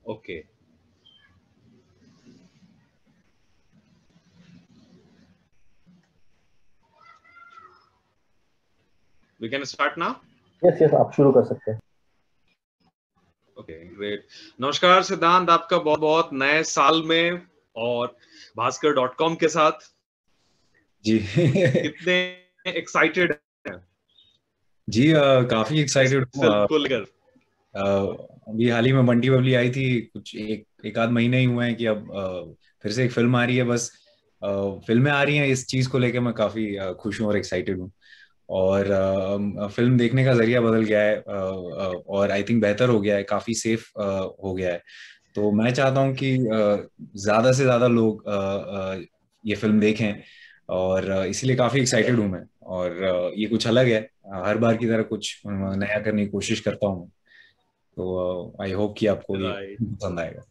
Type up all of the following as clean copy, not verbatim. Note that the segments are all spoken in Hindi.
Okay, we can start now. Yes yes, आप शुरू कर सकते हैं। Okay, great. नमस्कार सिद्धांत, आपका बहुत बहुत नए साल में और भास्कर.com के साथ जी। कितने एक्साइटेड हैं जी काफी इस एक्साइटेड हूँ। फिल्म को लेकर? अभी हाल ही में बंटी बबली आई थी, कुछ एक आध महीने ही हुए हैं कि अब फिर से एक फिल्म आ रही है। बस फिल्में आ रही हैं, इस चीज को लेकर मैं काफी खुश हूँ और एक्साइटेड हूँ। और फिल्म देखने का जरिया बदल गया है, और आई थिंक बेहतर हो गया है, काफी सेफ हो गया है। तो मैं चाहता हूँ कि ज्यादा से ज्यादा लोग ये फिल्म देखें, और इसीलिए काफी एक्साइटेड हूँ मैं। और ये कुछ अलग है, हर बार की तरह कुछ नया करने की कोशिश करता हूँ। तो आई होप कि आपको ये राइट। पसंद आएगा।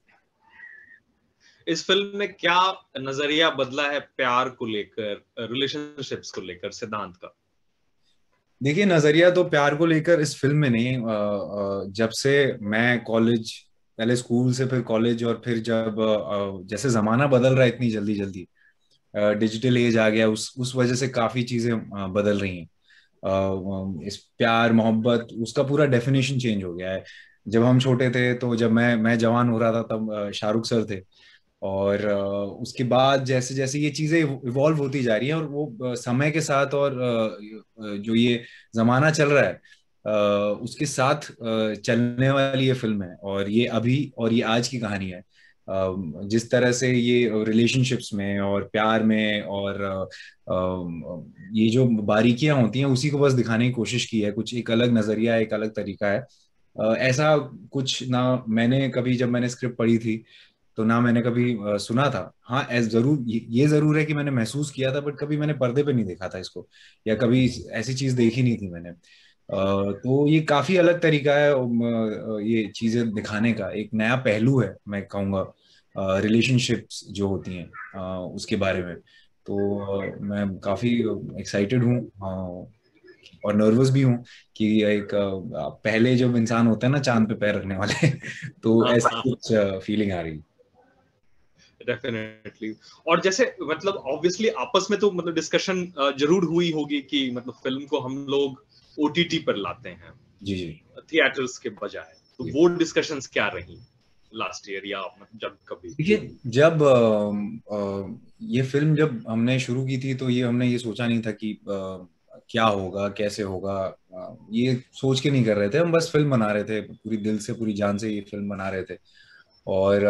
इस फिल्म में क्या नजरिया बदला है प्यार को लेकर, रिलेशनशिप्स को लेकर सिद्धांत का? देखिए, नजरिया तो प्यार को लेकर इस फिल्म में नहीं, जब से मैं कॉलेज, पहले स्कूल से फिर कॉलेज, और फिर जब जैसे जमाना बदल रहा है इतनी जल्दी जल्दी, डिजिटल एज आ गया, उस वजह से काफी चीजें बदल रही हैं। इस प्यार मोहब्बत उसका पूरा डेफिनेशन चेंज हो गया है। जब हम छोटे थे, तो जब मैं जवान हो रहा था, तब शाहरुख सर थे। और उसके बाद जैसे जैसे ये चीजें इवॉल्व होती जा रही हैं, और वो समय के साथ, और जो ये जमाना चल रहा है, उसके साथ चलने वाली ये फिल्म है। और ये अभी और ये आज की कहानी है। जिस तरह से ये रिलेशनशिप्स में और प्यार में और ये जो बारीकियां होती हैं, उसी को बस दिखाने की कोशिश की है। कुछ एक अलग नजरिया, एक अलग तरीका है। ऐसा कुछ ना मैंने कभी, जब मैंने स्क्रिप्ट पढ़ी थी, तो ना मैंने कभी सुना था। हाँ, जरूर ये जरूर है कि मैंने महसूस किया था, बट कभी मैंने पर्दे पे नहीं देखा था इसको, या कभी ऐसी चीज देखी नहीं थी मैंने। तो ये काफी अलग तरीका है, ये चीजें दिखाने का एक नया पहलू है, मैं कहूँगा, रिलेशनशिप्स जो होती हैं उसके बारे में। तो मैं काफी एक्साइटेड हूँ, और नर्वस भी हूँ कि एक पहले जब इंसान होता है ना चांद पे पैर रखने वाले, तो ऐसी कुछ फीलिंग आ रही है। डेफिनेटली। और जैसे मतलब ऑब्वियसली आपस में तो मतलब डिस्कशन जरूर हुई होगी कि मतलब फिल्म को हम लोग ओटीटी पर लाते हैं जी जी थिएटर्स के बजाय, तो जी। वो डिस्कशंस क्या रही लास्ट ईयर या मतलब जब कभी? देखिए, जब ये फिल्म जब हमने शुरू की थी, तो ये हमने ये सोचा नहीं था कि क्या होगा, कैसे होगा। ये सोच के नहीं कर रहे थे, हम बस फिल्म बना रहे थे, पूरी दिल से पूरी जान से ये फिल्म बना रहे थे। और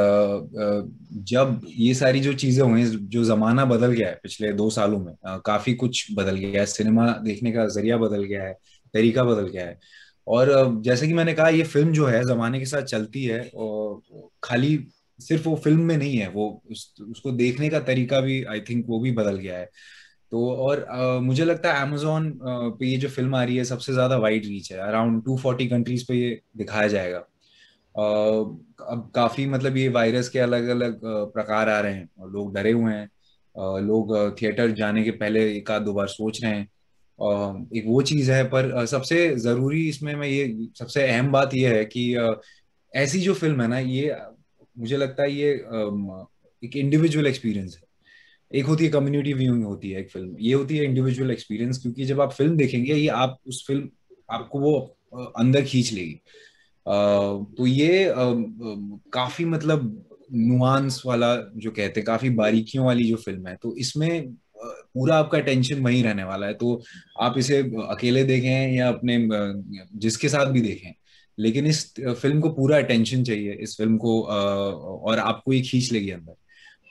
जब ये सारी जो चीजें हुई, जो जमाना बदल गया है पिछले 2 सालों में, काफी कुछ बदल गया है, सिनेमा देखने का जरिया बदल गया है, तरीका बदल गया है। और जैसे कि मैंने कहा, ये फिल्म जो है जमाने के साथ चलती है, और खाली सिर्फ वो फिल्म में नहीं है, वो उसको देखने का तरीका भी, आई थिंक, वो भी बदल गया है। तो और मुझे लगता है अमेजोन पे ये जो फिल्म आ रही है, सबसे ज्यादा वाइड रीच है, अराउंड 240 कंट्रीज पे ये दिखाया जाएगा। अब काफी, मतलब ये वायरस के अलग अलग प्रकार आ रहे हैं, और लोग डरे हुए हैं। लोग थिएटर जाने के पहले एक आध दो बार सोच रहे हैं। एक वो चीज है, पर सबसे जरूरी इसमें, मैं ये सबसे अहम बात ये है कि ऐसी जो फिल्म है ना, ये मुझे लगता है ये एक इंडिविजुअल एक्सपीरियंस है। एक होती है कम्युनिटी व्यूइंग, होती है एक फिल्म, ये होती है इंडिविजुअल एक्सपीरियंस। क्योंकि जब आप फिल्म देखेंगे, ये आप उस फिल्म, आपको वो अंदर खींच लेगी। तो ये काफी, मतलब नुआंस वाला जो कहते हैं, काफी बारीकियों वाली जो फिल्म है, तो इसमें पूरा आपका अटेंशन वहीं रहने वाला है। तो आप इसे अकेले देखें या अपने जिसके साथ भी देखें, लेकिन इस फिल्म को पूरा अटेंशन चाहिए, इस फिल्म को, और आपको ये खींच लेगी अंदर।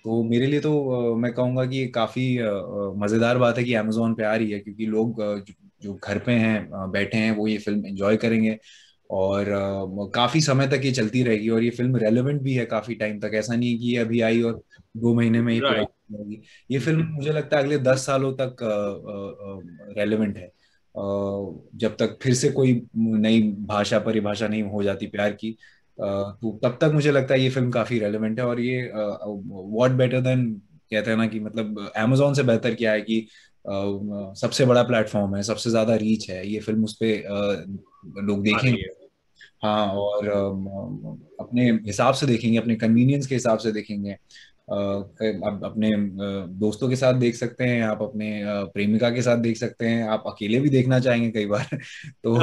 तो मेरे लिए तो मैं कहूँगा कि ये काफी मजेदार बात है कि अमेजोन पे आ रही है, क्योंकि लोग जो घर पे हैं, बैठे हैं, वो ये फिल्म एंजॉय करेंगे। और काफी समय तक ये चलती रहेगी, और ये फिल्म रेलेवेंट भी है काफी टाइम तक। ऐसा नहीं है कि ये अभी आई और 2 महीने में ही राइट। पुरानी होगी। ये फिल्म मुझे लगता है अगले 10 सालों तक रेलेवेंट है, जब तक फिर से कोई नई भाषा, परिभाषा नहीं हो जाती प्यार की। तो तब तक मुझे लगता है ये फिल्म काफी रेलेवेंट है। और ये व्हाट बेटर देन, कहते हैं ना कि मतलब अमेजोन से बेहतर क्या है कि सबसे बड़ा प्लेटफॉर्म है, सबसे ज्यादा रीच है, ये फिल्म उस पे लोग आ रही देखेंगे। है। हाँ, और अपने हिसाब से देखेंगे, अपने कन्वीनियंस के हिसाब से देखेंगे। आप अपने दोस्तों के साथ देख सकते हैं, आप अपने प्रेमिका के साथ देख सकते हैं, आप अकेले भी देखना चाहेंगे कई बार तो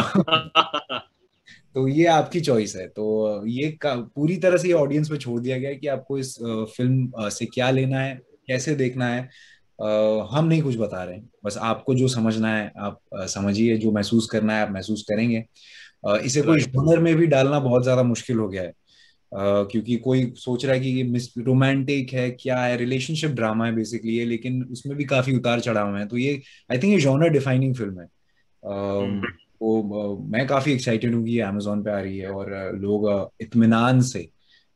तो ये आपकी चॉइस है। तो ये पूरी तरह से ये ऑडियंस पे छोड़ दिया गया है कि आपको इस फिल्म से क्या लेना है, कैसे देखना है। हम नहीं कुछ बता रहे हैं, बस आपको जो समझना है आप समझिए, जो महसूस करना है आप महसूस करेंगे। इसे कोई राइट। जॉनर में भी डालना बहुत ज्यादा मुश्किल हो गया है। क्योंकि कोई सोच रहा है कि ये मिस रोमांटिक है, क्या है, रिलेशनशिप ड्रामा है बेसिकली ये, लेकिन उसमें भी काफी उतार चढ़ाव हैं। तो ये आई थिंक ये जॉनर डिफाइनिंग फिल्म है। तो मैं काफी एक्साइटेड हूँ कि ये अमेजोन पे आ रही है, और लोग इत्मीनान से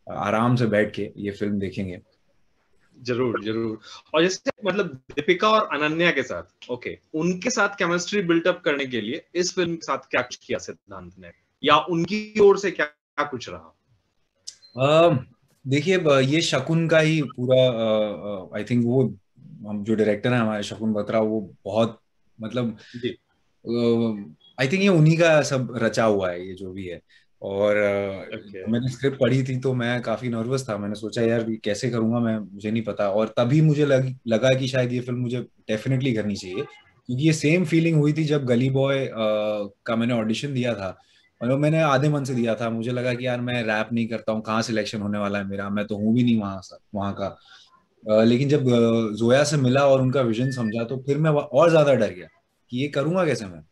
आराम से बैठ के ये फिल्म देखेंगे। जरूर जरूर। और जैसे मतलब दीपिका और अनन्या के साथ, ओके, उनके साथ केमिस्ट्री बिल्टअप करने के लिए इस फिल्म के साथ क्या कुछ किया सिद्धांत ने, या उनकी ओर से क्या क्या कुछ रहा? देखिए, ये शकुन का ही पूरा, आई थिंक वो हम जो डायरेक्टर है हमारे शकुन बत्रा, वो बहुत मतलब जी। आई थिंक ये उन्हीं का सब रचा हुआ है ये जो भी है। और ओके। मैंने स्क्रिप्ट पढ़ी थी तो मैं काफी नर्वस था, मैंने सोचा यार ये कैसे करूंगा मैं, मुझे नहीं पता। और तभी मुझे लगा कि शायद ये फिल्म मुझे डेफिनेटली करनी चाहिए, क्योंकि ये सेम फीलिंग हुई थी जब गली बॉय का मैंने ऑडिशन दिया था। और वो मैंने आधे मन से दिया था, मुझे लगा कि यार मैं रैप नहीं करता हूँ, कहाँ सिलेक्शन होने वाला है मेरा, मैं तो हूँ भी नहीं वहाँ का। लेकिन जब जोया से मिला और उनका विजन समझा, तो फिर मैं और ज्यादा डर गया कि ये करूंगा कैसे मैं।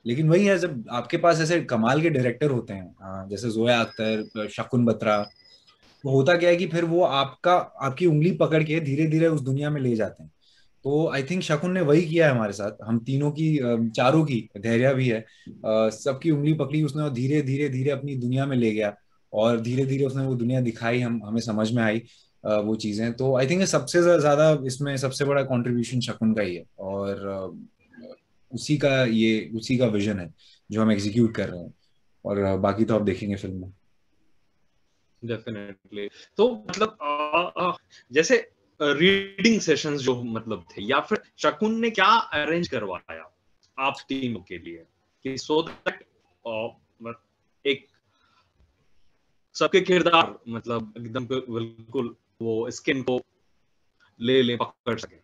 लेकिन वही है, जब आपके पास ऐसे कमाल के डायरेक्टर होते हैं, जैसे जोया अख्तर, शकुन बत्रा, तो होता क्या है कि फिर वो आपकी उंगली पकड़ के धीरे धीरे उस दुनिया में ले जाते हैं। तो आई थिंक शकुन ने वही किया है हमारे साथ, हम तीनों की, चारों की, धैर्य भी है, सबकी उंगली पकड़ी उसने और धीरे धीरे धीरे अपनी दुनिया में ले गया। और धीरे धीरे उसने वो दुनिया दिखाई, हमें समझ में आई वो चीजें। तो आई थिंक सबसे ज्यादा इसमें सबसे बड़ा कंट्रीब्यूशन शकुन का ही है। और उसी का विजन है जो हम एग्जीक्यूट कर रहे हैं। और बाकी तो आप देखेंगे फिल्म में। डेफिनेटली। तो मतलब जैसे रीडिंग सेशंस जो मतलब थे, या फिर शकुन ने क्या अरेंज करवाया आप तीनों के लिए, कि सो दैट एक सबके किरदार मतलब एकदम बिल्कुल वो स्किन को ले पकड़ सके?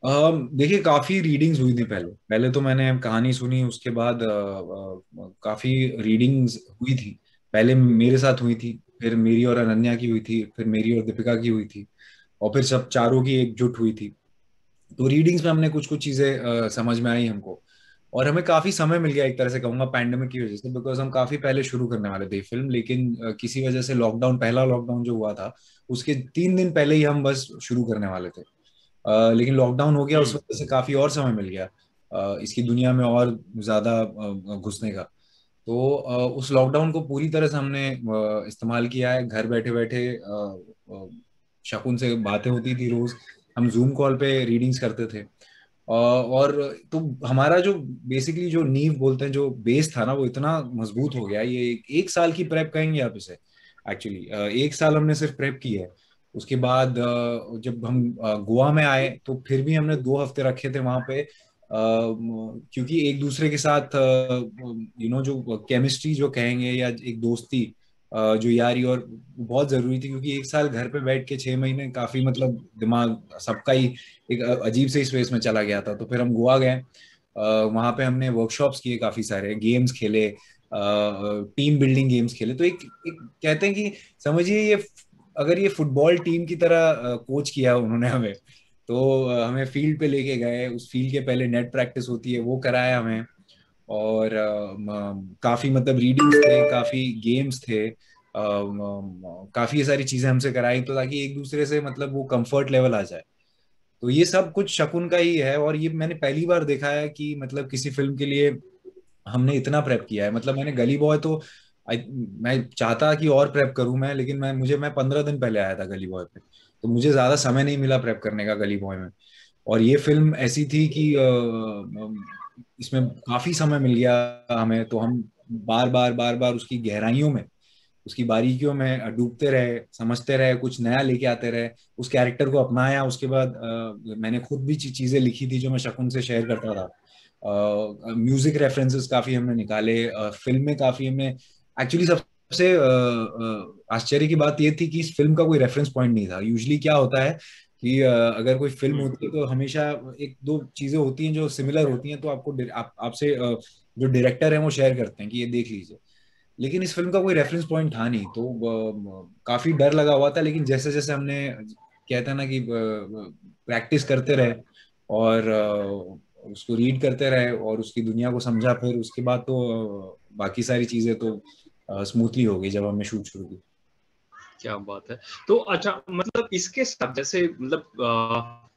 देखिए, काफी रीडिंग्स हुई थी। पहले पहले तो मैंने कहानी सुनी, उसके बाद काफी रीडिंग्स हुई थी। पहले मेरे साथ हुई थी, फिर मेरी और अनन्या की हुई थी, फिर मेरी और दीपिका की हुई थी, और फिर सब चारों की एकजुट हुई थी। तो रीडिंग्स में हमने कुछ कुछ चीजें समझ में आई हमको। और हमें काफी समय मिल गया, एक तरह से कहूंगा पैंडेमिक की वजह से, बिकॉज हम काफी पहले शुरू करने वाले थे फिल्म, लेकिन किसी वजह से लॉकडाउन, पहला लॉकडाउन जो हुआ था उसके 3 दिन पहले ही हम बस शुरू करने वाले थे। लेकिन लॉकडाउन हो गया, उस वजह से काफी और समय मिल गया इसकी दुनिया में और ज्यादा घुसने का। तो उस लॉकडाउन को पूरी तरह से हमने इस्तेमाल किया है। घर बैठे बैठे शकुन से बातें होती थी रोज, हम जूम कॉल पे रीडिंग्स करते थे। और तो हमारा जो बेसिकली जो नींव बोलते हैं, जो बेस था ना, वो इतना मजबूत हो गया। ये एक साल की प्रेप कहेंगे आप इसे। एक्चुअली 1 साल हमने सिर्फ प्रेप की है। उसके बाद जब हम गोवा में आए तो फिर भी हमने 2 हफ्ते रखे थे वहां पे, क्योंकि एक दूसरे के साथ जो केमिस्ट्री जो कहेंगे, या एक दोस्ती, जो यारी, और बहुत जरूरी थी, क्योंकि 1 साल घर पे बैठ के 6 महीने काफी मतलब दिमाग सबका ही एक अजीब से स्पेस में चला गया था। तो फिर हम गोवा गए, वहां पे हमने वर्कशॉप्स किए, काफी सारे गेम्स खेले, टीम बिल्डिंग गेम्स खेले। तो एक कहते हैं कि समझिए ये, अगर ये फुटबॉल टीम की तरह कोच किया उन्होंने हमें। तो हमें फील्ड पे लेके गए, उस फील्ड के पहले नेट प्रैक्टिस होती है वो कराया हमें। और काफी मतलब रीडिंग्स थे, काफी गेम्स थे, काफी सारी चीजें हमसे कराई, तो ताकि एक दूसरे से मतलब वो कंफर्ट लेवल आ जाए। तो ये सब कुछ शकुन का ही है। और ये मैंने पहली बार देखा है कि मतलब किसी फिल्म के लिए हमने इतना प्रेप किया है। मतलब मैंने गली बॉय तो मैं चाहता कि और प्रेप करूं मैं, लेकिन मैं 15 दिन पहले आया था गली बॉय पे, तो मुझे ज्यादा समय नहीं मिला प्रेप करने का गली बॉय में। और ये फिल्म ऐसी थी कि इसमें काफी समय मिल गया हमें, तो हम बार बार उसकी गहराइयों में, उसकी बारीकियों में डूबते रहे, समझते रहे, कुछ नया लेके आते रहे, उस कैरेक्टर को अपनाया। उसके बाद मैंने खुद भी चीजें लिखी थी जो मैं शकुन से शेयर करता था। म्यूजिक रेफरेंसेस काफी हमने निकाले, फिल्म में काफी हमने, एक्चुअली सबसे आश्चर्य की बात ये थी कि इस फिल्म का कोई रेफरेंस पॉइंट नहीं था। यूजुअली क्या होता है कि अगर कोई फिल्म होती है तो हमेशा एक दो चीजें होती हैं जो सिमिलर होती हैं, तो आपको आपसे जो डायरेक्टर है वो शेयर करते हैं कि ये देख लीजिए। लेकिन इस फिल्म का कोई रेफरेंस पॉइंट था नहीं, तो काफी डर लगा हुआ था। लेकिन जैसे जैसे हमने, कहते हैं ना कि प्रैक्टिस करते रहे और उसको रीड करते रहे और उसकी दुनिया को समझा, फिर उसके बाद तो बाकी सारी चीजें तो स्मूथली हो गई जब हमने शूट शुरू की। क्या बात है। तो अच्छा, मतलब इसके साथ जैसे मतलब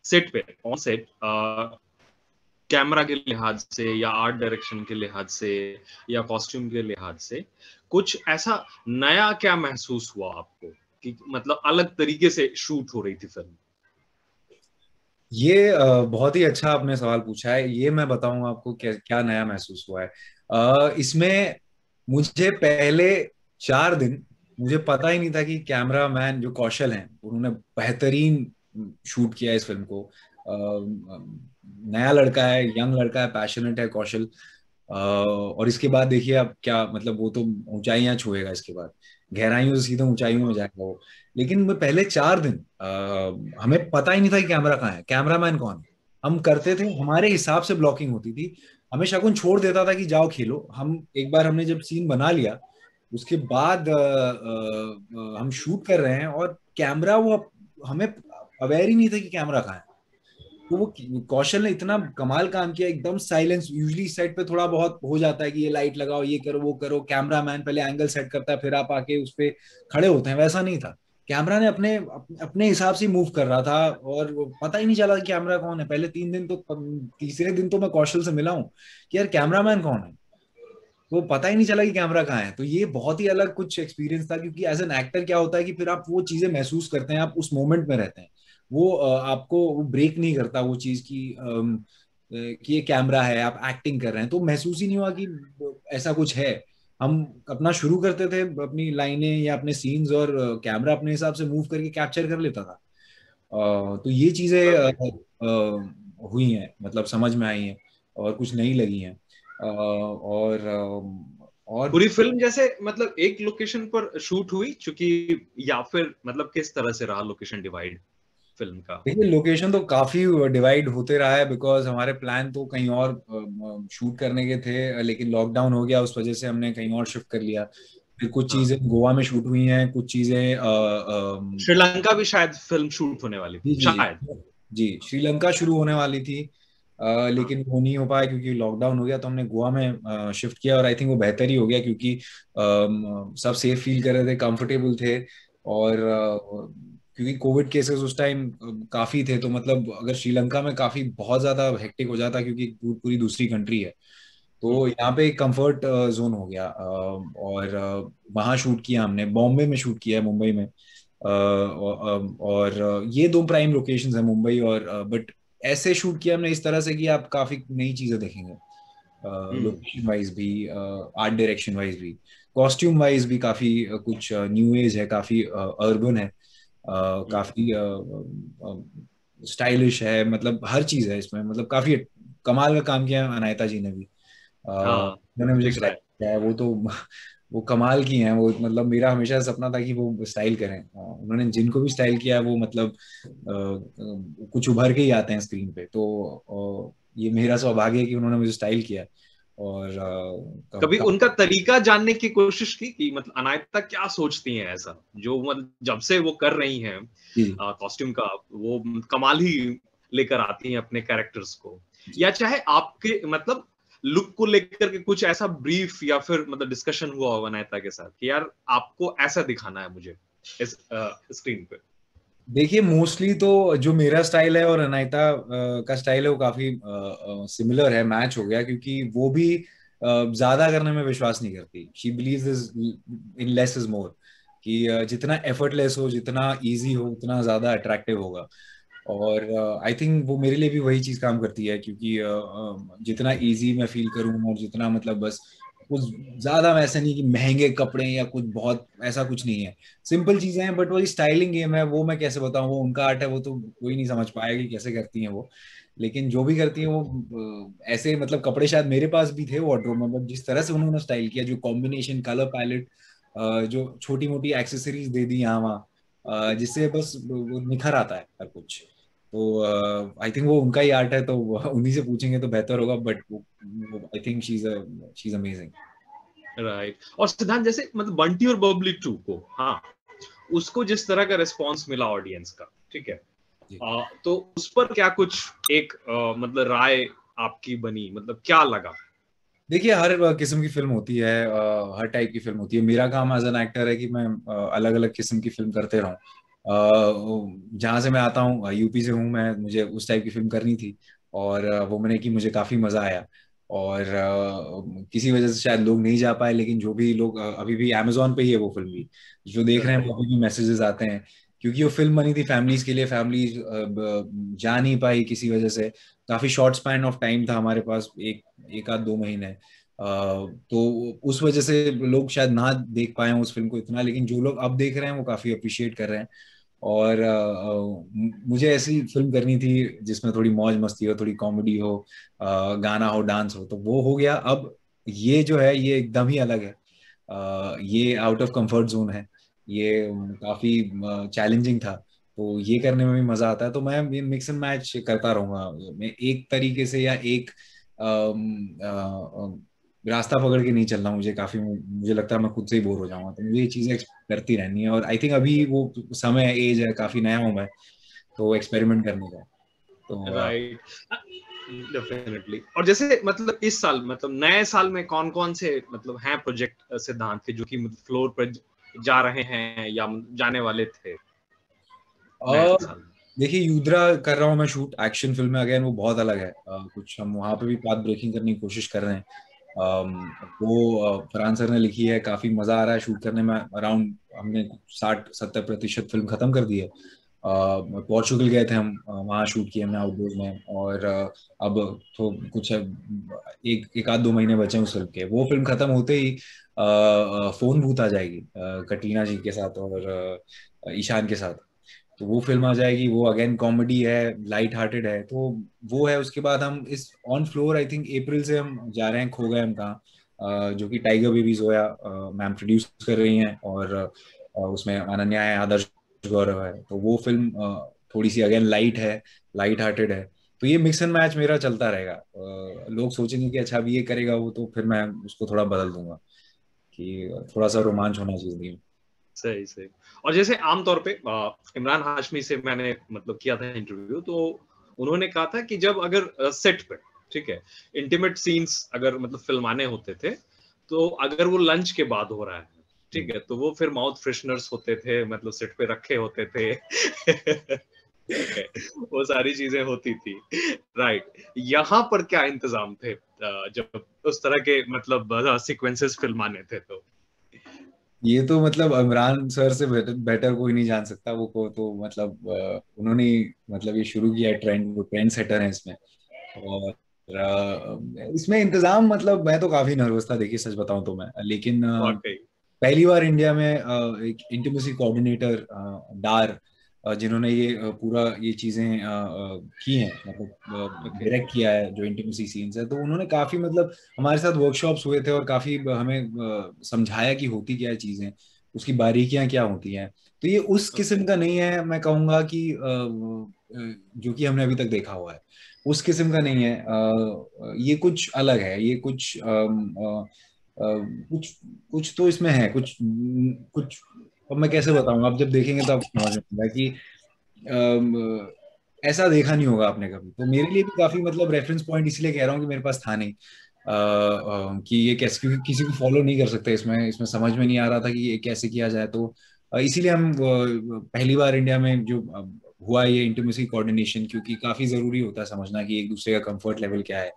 सेट पे, ऑन सेट, कैमरा के लिहाज से या आर्ट डायरेक्शन के लिहाज से या कॉस्ट्यूम के लिहाज से कुछ ऐसा नया क्या महसूस हुआ आपको कि मतलब अलग तरीके से शूट हो रही थी फिल्म? ये बहुत ही अच्छा आपने सवाल पूछा है। ये मैं बताऊंगा आपको क्या क्या नया महसूस हुआ है। इसमें मुझे पहले 4 दिन मुझे पता ही नहीं था कि कैमरा मैन जो कौशल हैं उन्होंने बेहतरीन शूट किया इस फिल्म को। नया लड़का है, यंग लड़का है, पैशनेट है कौशल। और इसके बाद देखिए अब क्या, मतलब वो तो ऊंचाइयां छुएगा, इसके बाद गहराइयों से सीधे ऊंचाइयों में जाएगा वो। लेकिन वो पहले 4 दिन हमें पता ही नहीं था कि कैमरा कहाँ है, कैमरामैन कौन है। हम करते थे, हमारे हिसाब से ब्लॉकिंग होती थी। हमें शकुन छोड़ देता था कि जाओ खेलो। हम एक बार हमने जब सीन बना लिया, उसके बाद हम शूट कर रहे हैं और कैमरा, वो हमें अवेयर ही नहीं था कि कैमरा कहाँ है। तो वो कौशल ने इतना कमाल काम किया, एकदम साइलेंस। यूजली सेट पे थोड़ा बहुत हो जाता है कि ये लाइट लगाओ, ये करो, वो करो, कैमरा मैन पहले एंगल सेट करता है, फिर आप आके उस पे खड़े होते हैं। वैसा नहीं था, कैमरा ने अपने हिसाब से मूव कर रहा था और वो पता ही नहीं चला कि कैमरा कौन है। पहले 3 दिन तो, तीसरे दिन तो मैं कौशल से मिला हूँ कि यार कैमरा मैन कौन है, वो पता ही नहीं चला कि कैमरा कहाँ है। तो ये बहुत ही अलग कुछ एक्सपीरियंस था, क्योंकि एज एन एक्टर क्या होता है कि फिर आप वो चीजें महसूस करते हैं, आप उस मोमेंट में रहते हैं। वो आपको वो ब्रेक नहीं करता वो चीज कि ये कैमरा है, आप एक्टिंग कर रहे हैं। तो महसूस ही नहीं हुआ कि ऐसा कुछ है। हम अपना शुरू करते थे अपनी लाइनें या अपने सीन्स, और कैमरा अपने हिसाब से मूव करके कैप्चर कर लेता था। तो ये चीजें हुई हैं, मतलब समझ में आई हैं और कुछ नई लगी हैं। और पूरी फिल्म जैसे मतलब एक लोकेशन पर शूट हुई चूंकि, या फिर मतलब किस तरह से रहा लोकेशन डिवाइड फिल्म का? देखिए, लोकेशन तो काफी डिवाइड होते रहा है, बिकॉज हमारे प्लान तो कहीं और शूट करने के थे, लेकिन लॉकडाउन हो गया, उस वजह से हमने कहीं और शिफ्ट कर लिया। फिर कुछ हाँ, चीजें गोवा में शूट हुई हैं, कुछ चीजें श्रीलंका भी शायद फिल्म शूट होने वाली जी थी जी शायद। जी, श्रीलंका शुरू होने वाली थी। हाँ। लेकिन वो नहीं हो पाया क्योंकि लॉकडाउन हो गया, तो हमने गोवा में शिफ्ट किया। और आई थिंक वो बेहतर ही हो गया, क्योंकि सब सेफ फील कर रहे थे, कंफर्टेबल थे। और क्योंकि कोविड केसेस उस टाइम काफी थे, तो मतलब अगर श्रीलंका में काफी बहुत ज्यादा हेक्टिक हो जाता, क्योंकि पूरी दूसरी कंट्री है, तो यहाँ पे एक कंफर्ट जोन हो गया। और वहाँ शूट किया हमने, बॉम्बे में शूट किया है, मुंबई में। और ये दो प्राइम लोकेशंस है, मुंबई और, बट ऐसे शूट किया हमने इस तरह से कि आप काफी नई चीजें देखेंगे, हम्म। लोकेशन वाइज भी, आर्ट डायरेक्शन वाइज भी, कॉस्ट्यूम वाइज भी काफी कुछ न्यू एज है, काफी अर्बन है, काफी स्टाइलिश है, मतलब हर चीज है इसमें, मतलब काफी कमाल का काम किया है अनायता जी ने भी। हाँ, उन्होंने मुझे दिख रहा स्टाइल है। किया है, वो तो वो कमाल की हैं वो। मतलब मेरा हमेशा सपना था कि वो स्टाइल करें। उन्होंने जिनको भी स्टाइल किया है वो मतलब कुछ उभर के ही आते हैं स्क्रीन पे। तो ये मेरा सौभाग्य है कि उन्होंने मुझे स्टाइल किया। और कभी उनका तरीका जानने की कोशिश की कि मतलब अनायता क्या सोचती हैं ऐसा, जो मतलब जब से वो कर रही हैं जी कॉस्ट्यूम का, वो कमाल ही लेकर आती हैं अपने कैरेक्टर्स को, जी। या चाहे आपके मतलब लुक को लेकर के कुछ ऐसा ब्रीफ या फिर मतलब डिस्कशन हुआ हो अनायता के साथ कि यार आपको ऐसा दिखाना है मुझे इस स्क्रीन पे? देखिए, मोस्टली तो जो मेरा स्टाइल है और अनायता का स्टाइल है वो काफी सिमिलर है, मैच हो गया, क्योंकि वो भी ज्यादा करने में विश्वास नहीं करती। She beliefs is in less is more, कि जितना एफर्टलेस हो, जितना इजी हो, उतना ज्यादा अट्रैक्टिव होगा। और आई थिंक वो मेरे लिए भी वही चीज काम करती है, क्योंकि जितना इजी मैं फील करूं और जितना मतलब बस कुछ ज्यादा ऐसा नहीं कि महंगे कपड़े या कुछ बहुत ऐसा कुछ नहीं है, सिंपल चीजें हैं, बट वही स्टाइलिंग गेम है, वो मैं कैसे बताऊं, वो उनका आर्ट है, वो तो कोई नहीं समझ पाएगा कि कैसे करती हैं वो। लेकिन जो भी करती हैं वो ऐसे मतलब कपड़े शायद मेरे पास भी थे वार्डरोब में, बट जिस तरह से उन्होंने स्टाइल किया, जो कॉम्बिनेशन, कलर पैलेट, जो छोटी मोटी एक्सेसरीज दे दी यहाँ वहाँ, जिससे बस वो निखर आता है हर कुछ। तो आई थिंक वो उनका ही आर्ट है, तो उन्हीं से पूछेंगे तो बेहतर होगा, but I think she is amazing. Right. और सिद्धांत जैसे मतलब बंटी और बबली 2 को, हाँ, उसको जिस तरह का रिस्पॉन्स मिला ऑडियंस का, ठीक है, तो उस पर क्या कुछ एक मतलब राय आपकी बनी, मतलब क्या लगा? देखिए, हर किस्म की फिल्म होती है, हर टाइप की फिल्म होती है। मेरा काम एज एन एक्टर है कि मैं अलग अलग किस्म की फिल्म करते रहूं। जहाँ से मैं आता हूँ, यूपी से हूँ मैं, मुझे उस टाइप की फिल्म करनी थी, और वो मैंने की, मुझे काफी मजा आया। और किसी वजह से शायद लोग नहीं जा पाए, लेकिन जो भी लोग अभी भी अमेजोन पे ही है वो फिल्म भी, जो देख रहे हैं, वो अभी भी मैसेजेस आते हैं, क्योंकि वो फिल्म बनी थी फैमिलीज के लिए। फैमिली जा नहीं पाई किसी वजह से, काफी शॉर्ट स्पैन ऑफ टाइम था हमारे पास, एक आध 2 महीने। तो उस वजह से लोग शायद ना देख पाए उस फिल्म को इतना, लेकिन जो लोग अब देख रहे हैं वो काफी अप्रिशिएट कर रहे हैं। और मुझे ऐसी फिल्म करनी थी जिसमें थोड़ी मौज मस्ती हो, थोड़ी कॉमेडी हो, गाना हो, डांस हो, तो वो हो गया। अब ये जो है ये एकदम ही अलग है, ये आउट ऑफ कंफर्ट जोन है, ये काफी चैलेंजिंग था, तो ये करने में भी मजा आता है। तो मैं मिक्स एंड मैच करता रहूंगा, मैं एक तरीके से या एक रास्ता पकड़ के नहीं चलना, मुझे काफी, मुझे लगता है मैं खुद से ही बोर हो जाऊंगा, तो मुझे ये चीजें करती रहनी है। और आई थिंक अभी वो समय, एज है, काफी नया हूं मैं, तो एक्सपेरिमेंट करने का। तो राइट, डेफिनेटली। और जैसे मतलब इस साल, मतलब नए साल में कौन कौन से मतलब हैं प्रोजेक्ट सिद्धांत के जो कि मतलब फ्लोर पर जा रहे हैं या जाने वाले थे नए साल में? देखिए, युद्रा कर रहा हूँ मैं शूट, एक्शन फिल्म में, अगेन वो बहुत अलग है। कुछ हम वहाँ पे भी पाथ ब्रेकिंग करने की कोशिश कर रहे हैं। वो फरहान सर ने लिखी है, काफी मजा आ रहा है शूट करने में। अराउंड हमने 60-70% फिल्म खत्म कर दी है। पोर्चुगल गए थे हम, वहाँ शूट किए हमने आउटडोर में। और अब तो कुछ एक एक आध 2 महीने बचे हैं उस फिल्म के। वो फिल्म खत्म होते ही फोन बूथ आ जाएगी, कटरीना जी के साथ और ईशान के साथ। तो वो फिल्म आ जाएगी, वो अगेन कॉमेडी है, लाइट हार्टेड है, तो वो है। उसके बाद हम इस on floor, I think April से हम जा रहे हैं खो गए हम कहाँ, जो कि tiger baby Zoya ma'am produce कर रही हैं, और उसमें अनन्या है, आदर्श गौरव है। तो वो फिल्म थोड़ी सी अगेन लाइट है, लाइट हार्टेड है। तो ये मिक्स एंड मैच मेरा चलता रहेगा। लोग सोचेंगे कि अच्छा अभी ये करेगा वो, तो फिर मैं उसको थोड़ा बदल दूंगा कि थोड़ा सा रोमांच होना चाहिए जिंदगी में। सही सही। और जैसे आमतौर पे इमरान हाशमी से मैंने मतलब किया था इंटरव्यू, तो उन्होंने कहा था कि जब अगर सेट पे, ठीक है, इंटीमेट सीन्स अगर मतलब फिल्माने होते थे, तो अगर वो लंच के बाद हो रहा है, ठीक है, तो वो फिर माउथ फ्रेशनर्स होते थे, मतलब सेट पे रखे होते थे ठीक है, वो सारी चीजें होती थी। राइट, यहाँ पर क्या इंतजाम थे जब उस तरह के मतलब सीक्वेंसेस फिल्माने थे तो? ये तो मतलब इमरान सर से बेटर बेटर कोई नहीं जान सकता वो को, तो मतलब उन्होंने मतलब ये शुरू किया ट्रेंड, वो ट्रेंड सेटर है इसमें। और इसमें इंतजाम, मतलब मैं तो काफी नर्वस था, देखिए सच बताऊं तो मैं, लेकिन वाकई। पहली बार इंडिया में एक इंटीमेसी कोऑर्डिनेटर डार, जिन्होंने ये पूरा ये चीजें की हैं, मतलब ओके। डायरेक्ट किया है जो इंटीमेसी सीन्स है, तो उन्होंने काफी मतलब हमारे साथ वर्कशॉप्स हुए थे, और काफी हमें समझाया कि होती क्या है चीजें, उसकी बारीकियां क्या होती हैं। तो ये उस किस्म का नहीं है, मैं कहूंगा कि जो कि हमने अभी तक देखा हुआ है, उस किस्म का नहीं है। ये कुछ अलग है, ये कुछ कुछ कुछ तो इसमें है, कुछ कुछ। अब मैं कैसे बताऊंगा, आप जब देखेंगे तो आपको समझ में आएगा कि अम, ऐसा देखा नहीं होगा आपने कभी। तो मेरे लिए भी काफी मतलब रेफरेंस पॉइंट इसलिए कह रहा हूँ कि मेरे पास था नहीं, कि ये कैसे, क्योंकि किसी को फॉलो नहीं कर सकते इसमें, इसमें समझ में नहीं आ रहा था कि ये कैसे किया जाए। तो इसीलिए हम पहली बार इंडिया में जो हुआ ये इंटीमेसी कोऑर्डिनेशन, क्योंकि काफी जरूरी होता है समझना कि एक दूसरे का कंफर्ट लेवल क्या है।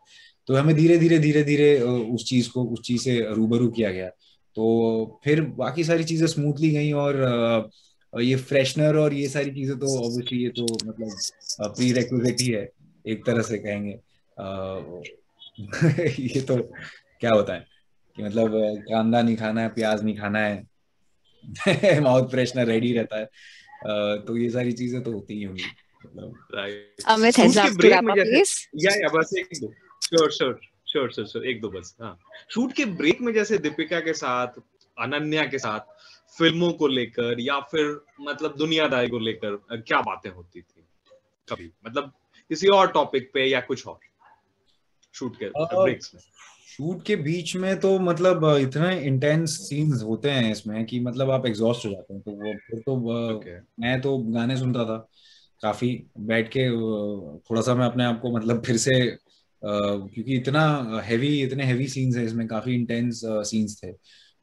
तो हमें धीरे धीरे उस चीज से रूबरू किया गया। तो फिर बाकी सारी चीजें स्मूथली गई, और ये फ्रेशनर और ये सारी चीजें तो ऑब्वियसली ये तो मतलब प्री रेक्विजिट ही है, एक तरह से कहेंगे। ये तो क्या होता है। कि मतलब कांदा नहीं खाना है, प्याज नहीं खाना है, माउथ फ्रेशनर रेडी रहता है। तो ये सारी चीजें तो होती ही होंगी मतलब। राइट। Amit has शूट के to ब्रेक wrap में up, जैसे, please. या बस एक दो, sure sure sure sure sure, एक दो बस। हाँ, शूट के ब्रेक में जैसे दीपिका के साथ, अनन्या के साथ फिल्मों को लेकर या फिर मतलब दुनियादारी को लेकर क्या बातें होती थी कभी, मतलब किसी और टॉपिक पे या कुछ और शूट के ब्रेक्स में? शूट के बीच में तो मतलब इतने इंटेंस सीन्स होते हैं इसमें कि मतलब आप एग्जॉस्ट हो जाते हैं, तो वो फिर तो ओके। मैं तो गाने सुनता था काफी बैठ के। थोड़ा सा मैं अपने आप को मतलब फिर से क्योंकि इतने हैवी सीन्स है इसमें, काफी इंटेंस सीन्स थे,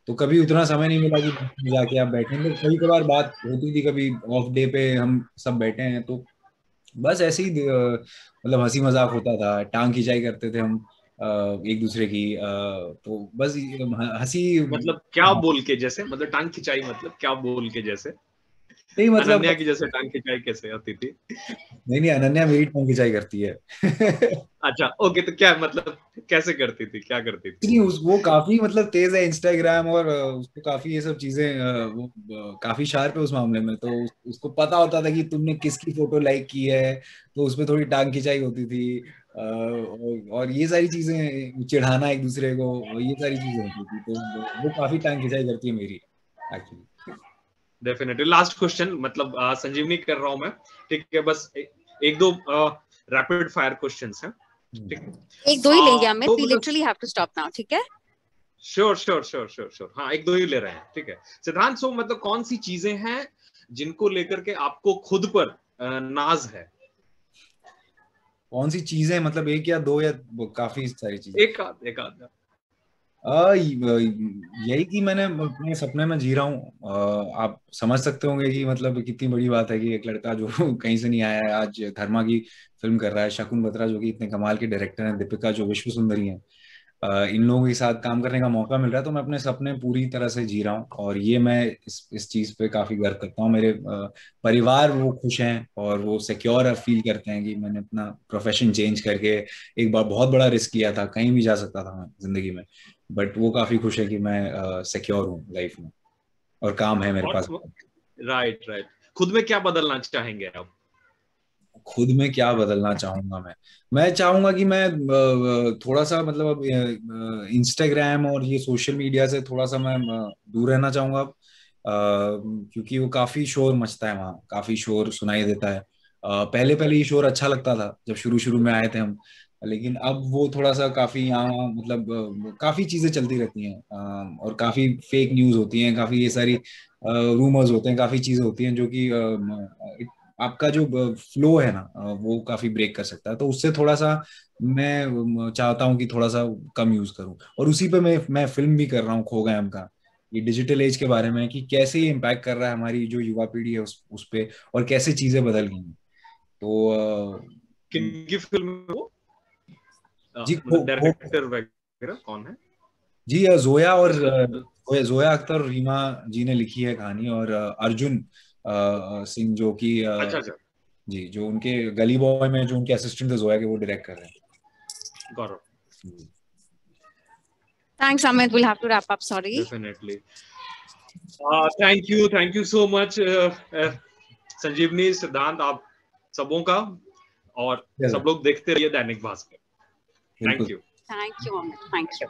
तो कभी उतना समय नहीं मिला कि जाके आप बैठें। तो कभी कभार बात होती थी, कभी ऑफ डे पे हम सब बैठे हैं तो बस ऐसे ही मतलब हंसी मजाक होता था, टांग खिंचाई करते थे हम एक दूसरे की। तो बस हंसी। मतलब क्या बोल के, जैसे मतलब टांग खिंचाई मतलब क्या बोल के, जैसे नहीं मतलब, अनन्या की जैसे टांग खिंचाई कैसे होती थी? नहीं नहीं, अनन्या मेरी टांग खिंचाई करती है। अच्छा ओके, तो क्या मतलब कैसे करती थी, क्या करती थी? नहीं, वो काफी मतलब तेज है इंस्टाग्राम, और उसको काफी ये सब चीजें वो काफी शार्प है उस मामले में। तो उसको पता होता था कि तुमने किसकी फोटो लाइक की है, तो उसमें थोड़ी टांग खिंचाई होती थी। और ये सारी चीजें, चिढ़ाना एक दूसरे को, ये सारी चीजें होती थी। तो वो काफी टांग खिंचाई करती है मेरी एक्चुअली। डेफिनेटली। लास्ट क्वेश्चन, मतलब संजीवनी कर रहा हूं मैं, ठीक है? बस एक दो रैपिड फायर क्वेश्चंस हैं, ठीक है? एक दो ही लेंगे अमित, तो we मतलब literally have to stop now, ठीक है? Sure sure sure sure sure, हाँ एक दो ही ले रहे हैं, ठीक है सिद्धांत? सो मतलब कौन सी चीजें हैं जिनको लेकर के आपको खुद पर नाज है? कौन सी चीजें मतलब, एक या दो या काफी सारी चीजें? एक आध। यही कि मैंने अपने सपने में जी रहा हूँ। आप समझ सकते होंगे कि मतलब कितनी बड़ी बात है कि एक लड़का जो कहीं से नहीं आया है, आज धर्मा की फिल्म कर रहा है, शकुन बत्रा जो कि इतने कमाल के डायरेक्टर हैं, दीपिका जो विश्व सुंदरी हैं, इन लोगों के साथ काम करने का मौका मिल रहा है। तो मैं अपने सपने पूरी तरह से जी रहा हूँ, और ये मैं इस चीज पे काफी गर्व करता हूँ। मेरे परिवार वो खुश हैं और वो सिक्योर फील करते हैं कि मैंने अपना प्रोफेशन चेंज करके एक बार बहुत बड़ा रिस्क किया था, कहीं भी जा सकता था मैं जिंदगी में, बट वो काफी खुश है कि मैं सिक्योर हूँ लाइफ में और काम है मेरे और पास। राइट राइट, खुद में क्या बदलना चाहेंगे आप? खुद में क्या बदलना चाहूंगा? मैं चाहूंगा कि मैं थोड़ा सा मतलब अब इंस्टाग्राम और ये सोशल मीडिया से थोड़ा सा मैं दूर रहना चाहूंगा अब। क्योंकि वो काफी शोर मचता है वहाँ, काफी शोर सुनाई देता है। पहले पहले ये शोर अच्छा लगता था जब शुरू शुरू में आए थे हम, लेकिन अब वो थोड़ा सा काफी यहाँ मतलब काफी चीजें चलती रहती हैं, और काफी फेक न्यूज होती हैं, काफी ये सारी रूमर्स होते हैं, काफी चीजें होती हैं जो कि आपका जो फ्लो है ना वो काफी ब्रेक कर सकता है। तो उससे थोड़ा सा मैं चाहता हूँ कि थोड़ा सा कम यूज करूँ। और उसी पे मैं फिल्म भी कर रहा हूँ, खो गए हम का, ये डिजिटल एज के बारे में, कि कैसे ये इम्पैक्ट कर रहा है हमारी जो युवा पीढ़ी है उस पे, और कैसे चीजें बदल गई हैं। तो किनकी फिल्म है वो? जी मतलब डायरेक्टर वगैरह कौन है? जी जोया और उसका? जोया अख्तर और रीमा जी ने लिखी है कहानी, और अर्जुन सिंह जो कि अच्छा अच्छा, जी, जो उनके गली बॉय में जो उनके असिस्टेंट थे जोया के, वो डायरेक्ट कर रहे गौरव। हैं। Thanks Amit, we'll have to wrap up, sorry. Definitely. Thank you so much Sanjeevani, Siddhant, आप सबों का। और सब लोग देखते रहिए दैनिक भास्कर। थैंक बिल्कुल। You. Thank you Amit, thank you.